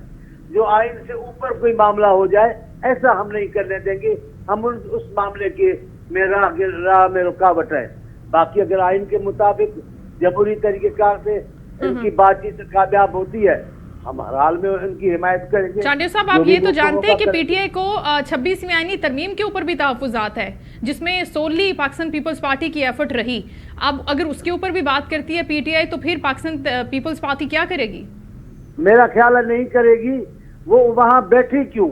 जो आइन से ऊपर कोई मामला हो जाए, ऐसा हम नहीं करने देंगे। हम उस मामले के में राह में रुकावट है। बाकी अगर आइन के मुताबिक जमहूरी तरीक़ेकार से इनकी बातचीत कामयाब होती है, हम हर हाल में उनकी हिमायत करेंगे। चांडियों साहब, आप ये तो जानते हैं कि पीटीआई को 26वीं आईनी तरमीम के ऊपर भी तहफ़्फ़ुज़ात है, जिसमें सोली पाकिस्तान पीपल्स पार्टी की एफर्ट रही। अब अगर उसके ऊपर भी बात करती है पीटीआई, तो फिर पाकिस्तान पीपल्स पार्टी क्या करेगी? मेरा ख्याल है नहीं करेगी। वो वहां बैठी क्यों,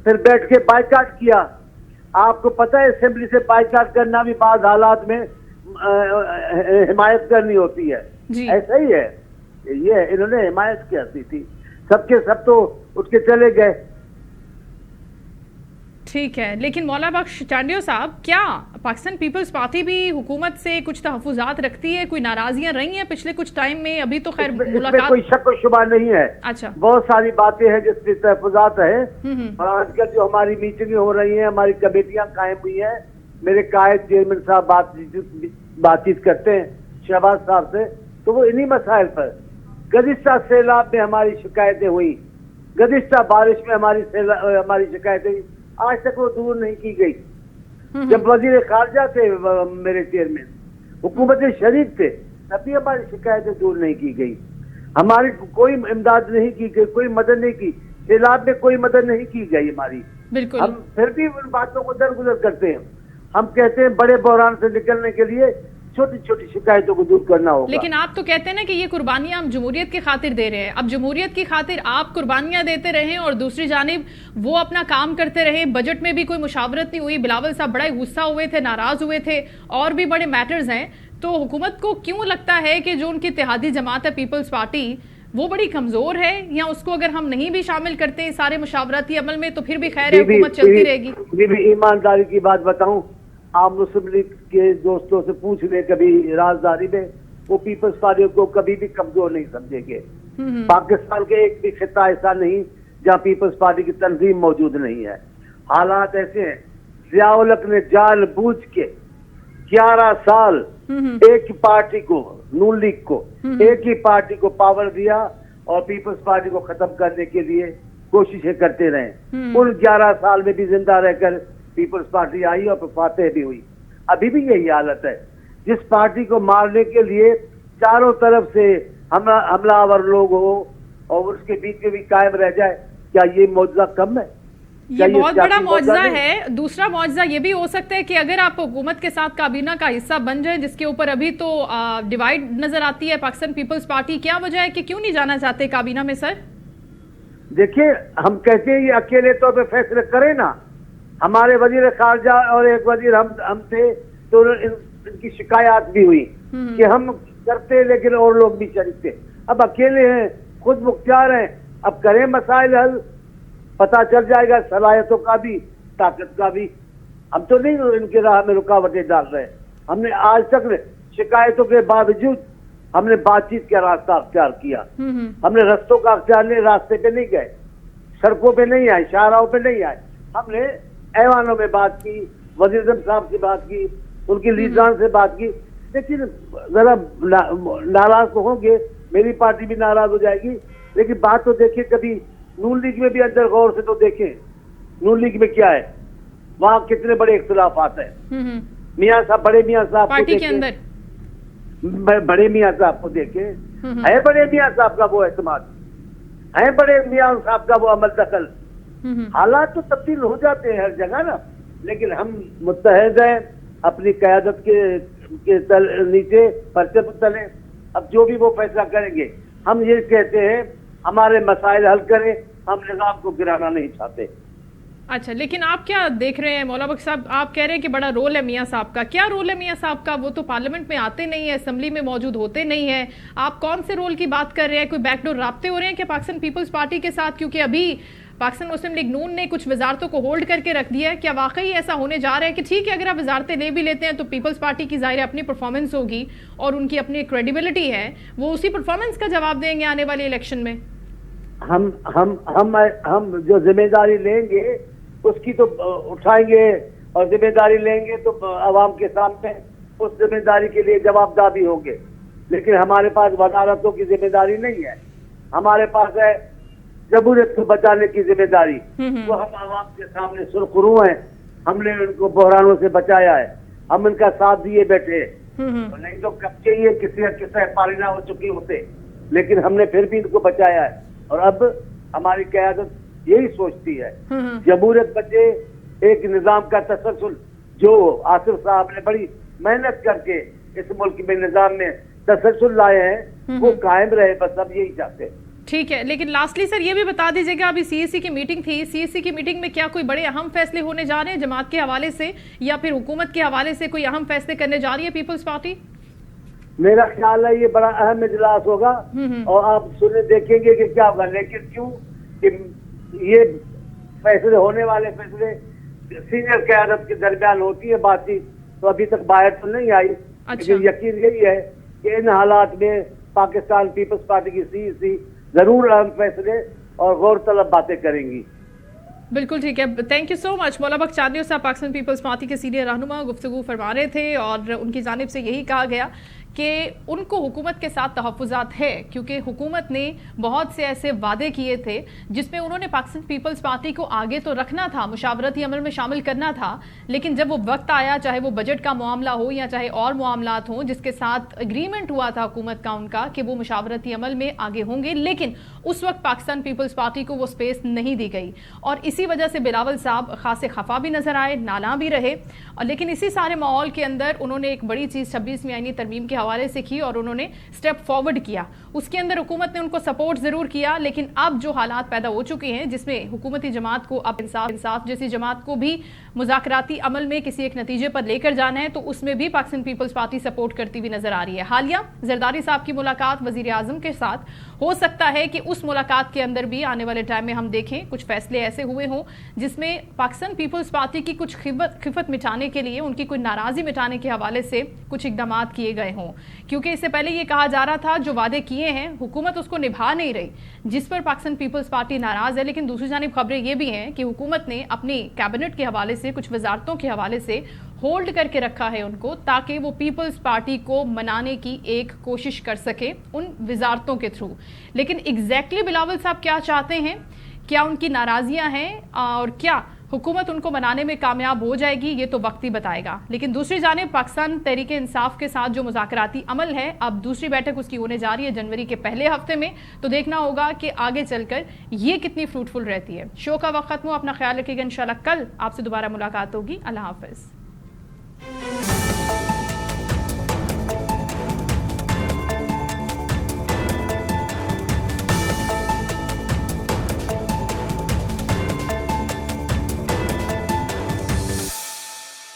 फिर बैठ के बाइकाट किया। आपको पता है असेंबली से बाइकाट करना भी बाद हालात में हिमायत करनी होती है। ऐसा ही है, ये इन्होंने हिमायत करती थी, सबके सब तो उठ के चले गए। ठीक है, लेकिन मौला बख्श चांडियो साहब, क्या पाकिस्तान पीपल्स पार्टी भी हुकूमत से कुछ तहफ़्फ़ुज़ात रखती है? कोई नाराजियां रही हैं पिछले कुछ टाइम में? अभी तो खैर मुलाकात, कोई शक व शुबा नहीं है। अच्छा, बहुत सारी बातें हैं जिसमें तहफ़्फ़ुज़ात है। और आजकल जो हमारी मीटिंगें हो रही हैं, हमारी कमेटियां कायम हुई हैं, मेरे कायद चेयरमैन साहब बातचीत करते हैं शहबाज साहब से, तो वो इन्हीं मसाइल पर, गुज़िश्ता सैलाब में हमारी शिकायतें हुई, गुज़िश्ता बारिश में हमारी शिकायतें, आज तक वो दूर नहीं की गई। जब वजीर खारजा थे मेरे चेयरमैन, हुकूमत शरीफ थे, तभी हमारी शिकायतें दूर नहीं की गई। हमारी कोई इमदाद नहीं की गई, कोई मदद नहीं की, सैलाब में कोई मदद नहीं की गई हमारी। बिल्कुल। हम फिर भी उन बातों को दरगुजर करते हैं। हम कहते हैं बड़े बहरान से निकलने के लिए छोटी छोटी शिकायतों को दूर करना होगा। लेकिन आप तो कहते हैं ना कि ये कुर्बानियां हम जमहूरियत की खातिर दे रहे हैं। अब जमहूरियत की खातिर आप कुर्बानियां देते रहें और दूसरी जानिब वो अपना काम करते रहे। बजट में भी कोई मुशावरत नहीं हुई, बिलावल साहब बड़े गुस्सा हुए थे, नाराज हुए थे, और भी बड़े मैटर्स हैं। तो हुकूमत को क्यों लगता है कि जो उनकी इत्तेहादी जमात है पीपल्स पार्टी, वो बड़ी कमजोर है, या उसको अगर हम नहीं भी शामिल करते सारे मुशावरती अमल में तो फिर भी खैर है, हुकूमत चलती रहेगी? ईमानदारी की बात बताऊं, आप मुस्लिम लीग के दोस्तों से पूछ ले कभी राजदारी में, वो पीपल्स पार्टी को कभी भी कमजोर नहीं समझेंगे। पाकिस्तान के एक भी खिता ऐसा नहीं जहां पीपल्स पार्टी की तंजीम मौजूद नहीं है। हालात ऐसे हैं, ज़िया-उल-हक ने जानबूझ के 11 साल एक ही पार्टी को, नून लीग को, एक ही पार्टी को पावर दिया और पीपल्स पार्टी को खत्म करने के लिए कोशिशें करते रहे। उन 11 साल में भी जिंदा रहकर पीपल्स पार्टी आई और फातेह भी हुई। अभी भी यही हालत है। जिस पार्टी को मारने के लिए चारों तरफ से हमलावर लोग हो और उसके बीच में भी कायम रह जाए, क्या ये मौजूदा कम है? ये बहुत बड़ा मौजज़ा है। दूसरा मौजज़ा ये भी हो सकता है कि अगर आप हुकूमत के साथ काबीना का हिस्सा बन जाए, जिसके ऊपर अभी तो डिवाइड नजर आती है पाकिस्तान पीपल्स पार्टी, क्या वजह है कि क्यों नहीं जाना चाहते काबीना में? सर देखिए, हम कहते हैं ये अकेले तौर पे फैसले करें ना। हमारे वजीर खारजा और एक वजीर हम थे, तो इनकी शिकायत भी हुई कि हम करते लेकिन और लोग भी शरीक थे। अब अकेले हैं, खुद मुख्तियार हैं, अब करें मसाइल हल, पता चल जाएगा सलाहियतों का भी, ताकत का भी। हम तो नहीं इनके राह में रुकावटें डाल रहे। हमने आज तक शिकायतों के बावजूद हमने बातचीत का रास्ता अख्तियार किया। हमने रस्तों का अख्तियार नहीं, रास्ते पे नहीं गए, सड़कों पे नहीं आए, शाहराहों पे नहीं आए। हमने ऐवानों में बात की, वजीर साहब से बात की, उनकी लीडरान से बात की। लेकिन जरा नाराज तो होंगे, मेरी पार्टी भी नाराज हो जाएगी, लेकिन बात तो देखिए, कभी नून लीग में भी अंदर गौर से तो देखें, नून लीग में क्या है, वहां कितने बड़े इख्तिलाफात हैं। मियां साहब, बड़े मियां साहब पार्टी के अंदर, बड़े मियां साहब को देखें, है बड़े मियां साहब का वो एतमाद, है बड़े मियां साहब का वो अमल दखल। हालात तो तब्दील हो जाते हैं हर जगह ना, लेकिन हम मुत्तहद हैं अपनी क़यादत के नीचे, पर्चे तले। अब जो भी वो फैसला करेंगे, हम ये कहते हैं हमारे मसाइल हल करें, हम निज़ाम को गिराना नहीं चाहते। अच्छा, लेकिन आप क्या देख रहे हैं मौला बख्श साहब? आप कह रहे हैं कि बड़ा रोल है मियां साहब का। क्या रोल है मियां साहब का? वो तो पार्लियामेंट में आते नहीं है, असेंबली में मौजूद होते नहीं है। आप कौन से रोल की बात कर रहे हैं? कोई बैकडोर राब्ते हो रहे हैं कि पाकिस्तान पीपल्स पार्टी के साथ? क्योंकि अभी पाकिस्तान मुस्लिम लीग नून ने कुछ वजारतों को होल्ड करके रख दिया है। क्या वाकई ऐसा होने जा रहा है कि ठीक है अगर आप वजारतें ले भी लेते हैं तो पीपल्स पार्टी की ज़ाहिर अपनी परफॉर्मेंस होगी और उनकी अपनी क्रेडिबिलिटी है, वो उसी परफॉर्मेंस का जवाब देंगे आने वाले इलेक्शन में? हम जो जिम्मेदारी लेंगे उसकी तो उठाएंगे, और जिम्मेदारी लेंगे तो अवाम के सामने उस जिम्मेदारी के लिए जवाबदाह भी होंगे। लेकिन हमारे पास वजारतों की जिम्मेदारी नहीं है, हमारे पास है जमहूरियत को बचाने की जिम्मेदारी। वो हम आवाम के सामने सुरखरू हैं, हमने उनको बहरानों से बचाया है, हम इनका साथ दिए बैठे हैं। नहीं तो कब चाहिए किसी पालिना हो चुकी होते, लेकिन हमने फिर भी इनको बचाया है। और अब हमारी क़यादत यही सोचती है जमहूरियत बचे, एक निज़ाम का तसलसल जो आसिफ साहब ने बड़ी मेहनत करके इस मुल्क में निज़ाम में तसलसल लाए हैं वो कायम रहे, बस अब यही चाहते हैं। ठीक है, लेकिन लास्टली सर ये भी बता दीजिएगा, अभी सीएसी की मीटिंग थी, सीएसी की मीटिंग में क्या कोई बड़े अहम फैसले होने जा रहे हैं जमात के हवाले से या फिर हुकूमत के हवाले से कोई अहम फैसले करने जा रही है पीपल्स पार्टी? मेरा ख्याल है ये बड़ा अहम इजलास होगा और आप सुने देखेंगे कि क्या होगा। लेकिन क्यों कि ये फैसले होने वाले फैसले सीनियर क़यादत के दरमियान होती है बातचीत, तो अभी तक बाहर तो नहीं आई। लेकिन यकीन यही है कि इन हालात में पाकिस्तान पीपल्स पार्टी की सीईसी जरूर अहम फैसले और गौर तलब बातें करेंगी। बिल्कुल ठीक है, थैंक यू सो मच। मौला बख्श चांदनी साहब पाकिस्तान पीपल्स पार्टी के सीनियर रहनुमा गुफ्तगू फरमा रहे थे और उनकी जानिब से यही कहा गया कि उनको हुकूमत के साथ तहफ़्फ़ुज़ात है, क्योंकि हुकूमत ने बहुत से ऐसे वादे किए थे जिसमें उन्होंने पाकिस्तान पीपल्स पार्टी को आगे तो रखना था, मुशावरती अमल में शामिल करना था, लेकिन जब वो वक्त आया, चाहे वो बजट का मामला हो या चाहे और मामलात हों जिसके साथ एग्रीमेंट हुआ था हुकूमत का उनका कि वो मुशावरती अमल में आगे होंगे, लेकिन उस वक्त पाकिस्तान पीपल्स पार्टी को वो स्पेस नहीं दी गई और इसी वजह से बिलावल साहब खासे खफा भी नजर आए, नाला भी रहे। और लेकिन इसी सारे माहौल के अंदर उन्होंने एक बड़ी चीज़ 26वीं आईनी तरमीम के हवाले से की और उन्होंने स्टेप फॉरवर्ड किया। उसके अंदर हुकूमत ने उनको सपोर्ट जरूर किया, लेकिन अब जो हालात पैदा हो चुके हैं जिसमें हुकूमती जमात को अब इंसाफ जैसी जमात को भी मुज़ाकराती अमल में किसी एक नतीजे पर लेकर जाना है, तो उसमें भी पाकिस्तान पीपल्स पार्टी सपोर्ट करती हुई नजर आ रही है। हालिया जरदारी साहब की मुलाकात वजीर आजम के साथ, हो सकता है कि उस मुलाकात के अंदर भी आने वाले टाइम में हम देखें कुछ फैसले ऐसे हुए हों जिसमें पाकिस्तान पीपल्स पार्टी की कुछ खिफत मिटाने के लिए, उनकी कोई नाराजगी मिटाने के हवाले से कुछ इकदाम किए गए हों। क्योंकि इससे पहले ये कहा जा रहा था जो वादे किए हैं हुकूमत उसको निभा नहीं रही, जिस पर पाकिस्तान पीपल्स पार्टी नाराज है। लेकिन दूसरी जानिब खबरें ये भी हैं कि हुकूमत ने अपनी कैबिनेट के हवाले से, कुछ वजारतों के हवाले से होल्ड करके रखा है उनको, ताकि वो पीपल्स पार्टी को मनाने की एक कोशिश कर सके उन वजारतों के थ्रू। लेकिन एग्जैक्टली बिलावल साहब क्या चाहते हैं, क्या उनकी नाराजियां हैं और क्या हुकूमत उनको मनाने में कामयाब हो जाएगी, ये तो वक्त ही बताएगा। लेकिन दूसरी जानिब पाकिस्तान तहरीक इंसाफ के साथ जो मुज़ाकराती अमल है, अब दूसरी बैठक उसकी होने जा रही है जनवरी के पहले हफ्ते में, तो देखना होगा कि आगे चलकर ये कितनी फ्रूटफुल रहती है। शो का वक्त खत्म हो, अपना ख्याल रखिएगा, इंशाल्लाह कल आपसे दोबारा मुलाकात होगी। अल्लाह हाफिज़।